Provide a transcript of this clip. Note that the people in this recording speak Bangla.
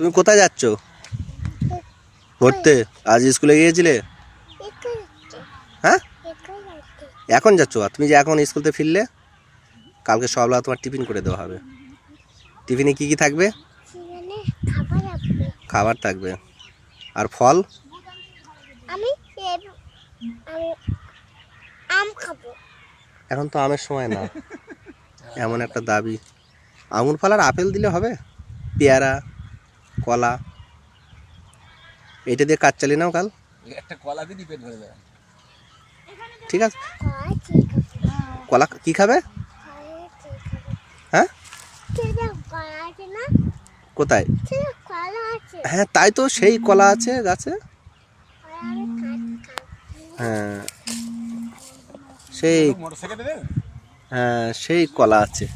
তুমি কোথায় যাচ্ছ? পড়তে। আজ স্কুলে গিয়েছিলে? হ্যাঁ, এখন যাচ্ছ? আর তুমি যে এখন স্কুল থেকে ফিরলে, কালকে সকালবেলা তোমার টিফিন করে দেওয়া হবে। টিফিনে কি কি থাকবে? খাবার থাকবে আর ফল। আমি আম খাবো। এখন তো আমের সময় না, এমন একটা দাবি। আঙুর ফল আর আপেল দিলে হবে? পেয়ারা, কলা, এটা দিয়ে কাজ চালিয়ে নাও কাল। একটা কলা দিনই পেট ভরে যাবে। ঠিক আছে। কলা কি খাবে? হ্যাঁ, কোথায়? হ্যাঁ, তাই তো, সেই কলা আছে গাছে। হ্যাঁ, সেই, হ্যাঁ সেই কলা আছে।